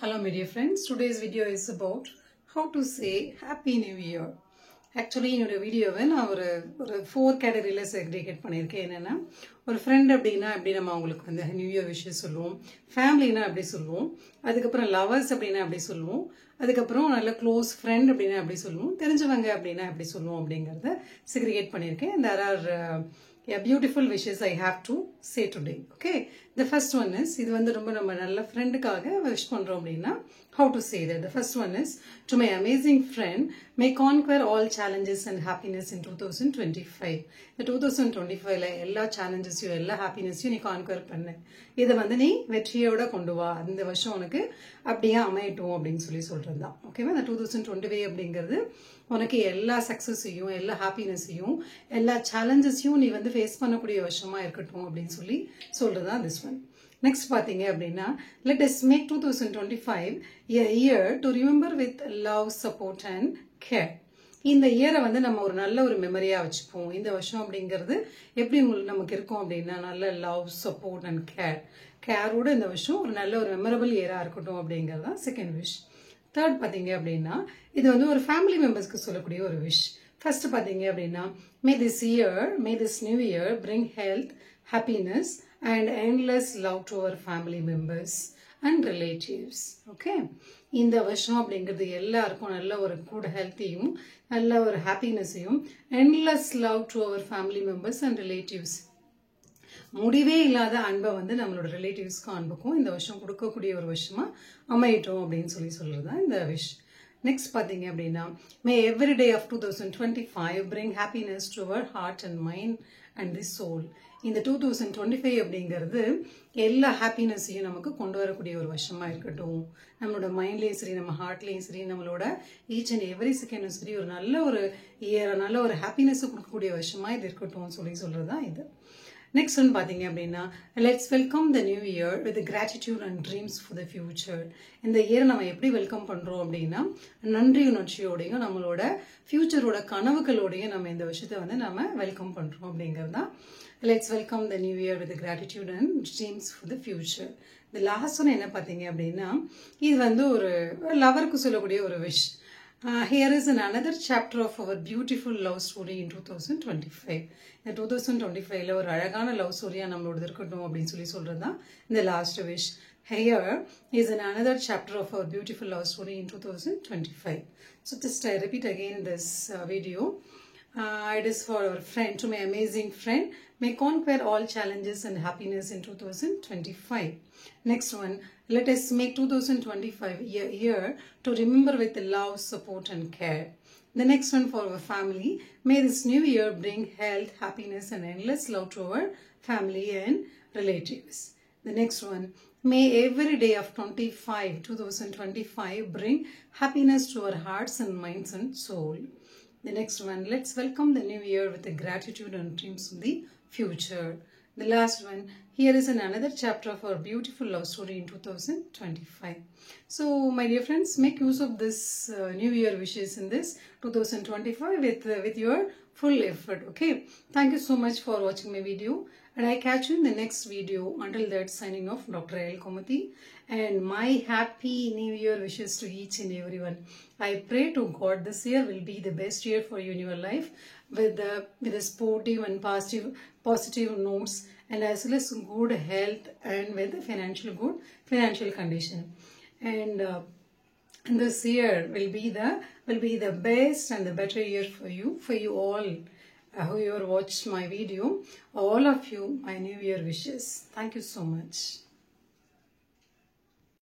Hello my dear friends, today's video is about how to say Happy New Year. Actually in this video நான் ஒரு 4 categoryல segregate பண்ணிருக்கேன். என்னன்னா ஒரு friend அப்படினா அப்படி நம்ம அவங்களுக்கு வந்து நியூ இயர் விஷஸ் சொல்லுவோம். ஃபேமிலினா அப்படி சொல்லுவோம். அதுக்கு அப்புறம் லவர்ஸ் அப்படினா அப்படி சொல்லுவோம். அதுக்கு அப்புறம் நல்ல க்ளோஸ் ஃப்ரெண்ட் அப்படினா அப்படி சொல்லுவோம். தெரிஞ்சவங்க அப்படினா அப்படி சொல்லுவோம் அப்படிங்கறத segregate பண்ணிருக்கேன். There are beautiful wishes I have to say today. Okay, the first one is இது வந்து ரொம்ப நம்ம நல்ல ஃப்ரெண்டுக்காக wish பண்றோம் அப்படினா how to say that. The first one is to my amazing friend, may conquer all challenges and happiness in 2025. The 2025 ல எல்லா challengesயும் எல்லா happinessயும் நீ conquer பண்ணு. இத வந்து நீ வெற்றியோட கொண்டு வா. இந்த வருஷம் உனக்கு அப்படியே அமையட்டும் அப்படினு சொல்றதுதான். ஓகேவா? இந்த 2025 அப்படிங்கிறது உனக்கு எல்லா சக்சஸையும் எல்லா ஹாப்பினஸையும் எல்லா சேலஞ்சஸையும் நீ வந்து ஃபேஸ் பண்ணக்கூடிய வருஷமா இருக்கட்டும் அப்படின்னு சொல்றதுதான் this one. Next பாத்தீங்க அப்படின்னா let us make 2025 a year to remember with love, support and care. இந்த இயரை வந்து நம்ம ஒரு நல்ல ஒரு மெமரியா வச்சுப்போம். இந்த வருஷம் அப்படிங்கிறது எப்படி நமக்கு இருக்கும் அப்படின்னா நல்ல லவ், சப்போர்ட் அண்ட் கேரோட இந்த வருஷம் ஒரு நல்ல ஒரு மெமரபிள் இயரா இருக்கட்டும் அப்படிங்கறதா செகண்ட் விஷ். தேர்ட் பாத்தீங்க அப்படின்னா இது வந்து ஒரு ஃபேமிலி மெம்பர்ஸ்க்கு சொல்லக்கூடிய ஒரு விஷ். ஃபர்ஸ்ட் பாத்தீங்க அப்படின்னா may this new year bring health, happiness and endless love to our family members and relatives. Okay, இந்த வருஷம் அப்படிங்கிறது எல்லாருக்கும் நல்ல ஒரு குட் ஹெல்த்தையும் நல்ல ஒரு ஹாப்பினஸையும் endless love to our family members and relatives. முடிவே இல்லாத அன்பை வந்து நம்மளோட ரிலேட்டிவ்ஸ்க்கும் அன்புக்கும் இந்த வருஷம் கொடுக்கக்கூடிய ஒரு வருஷமா அமையட்டும் அப்படின்னு சொல்றதுதான் இந்த விஷ். நெக்ஸ்ட் பாத்தீங்க அப்படின்னா may every day of 2025 bring happiness to our heart and mind and the soul. இந்த 2025 அப்படிங்கிறது எல்லா ஹாப்பினஸையும் நமக்கு கொண்டு வரக்கூடிய ஒரு வருஷமா இருக்கட்டும். நம்மளோட மைண்ட்லயும் சரி நம்ம ஹார்ட்லயும் சரி நம்மளோட ஈச் அண்ட் எவ்ரி செகண்டும் சரி ஒரு நல்ல ஒரு இயர் நல்ல ஒரு ஹாப்பினஸ் கொடுக்கக்கூடிய வருஷமா இது இருக்கட்டும் சொல்றதுதான் இது. நெக்ஸ்ட் ஒன் பாத்தீங்க அப்படின்னா let's welcome the new year with gratitude and dreams for the future. இந்த இயரை நம்ம எப்படி வெல்கம் பண்றோம் அப்படின்னா நன்றி உணர்ச்சியோடையும் நம்மளோட ஃபியூச்சரோட கனவுகளோடையும் நம்ம இந்த விஷயத்தை வந்து நம்ம வெல்கம் பண்றோம் அப்படிங்கறதுதான் let's welcome the new year with gratitude and dreams for the future. இந்த லாஸ்ட் ஒன் என்ன பாத்தீங்க அப்படின்னா இது வந்து ஒரு லவருக்கு சொல்லக்கூடிய ஒரு wish. Here is another chapter of our beautiful love story in 2025. இந்த 2025ல ஒரு அழகான லவ் ஸ்டோரியா நம்மளோட இருக்கட்டும் அப்படின்னு சொல்றதுதான் இந்த last wish. Here is another chapter of our beautiful love story in 2025. So just I repeat again this video. It is for our friend, to my amazing friend, may conquer all challenges and happiness in 2025. Next one, let us make 2025 a year to remember with love, support and care. The next one for our family, may this new year bring health, happiness and endless love to our family and relatives. The next one, may every day of 2025 bring happiness to our hearts and minds and soul. The next one, let's welcome the new year with a gratitude and dreams of the future. The last one, here is another chapter of our beautiful love story in 2025. So my dear friends, make use of this new year wishes in this 2025 with your full effort. Okay, thank you so much for watching my video and I catch you in the next video. Until that, signing off, Dr. L. Komati, and my happy new year wishes to each and everyone. I pray to God this year will be the best year for you in your life with a sportive and positive notes and as well as good health and with good financial condition. And this year will be the best and the better year for you all who you watched my video. All of you, my new year wishes. Thank you so much.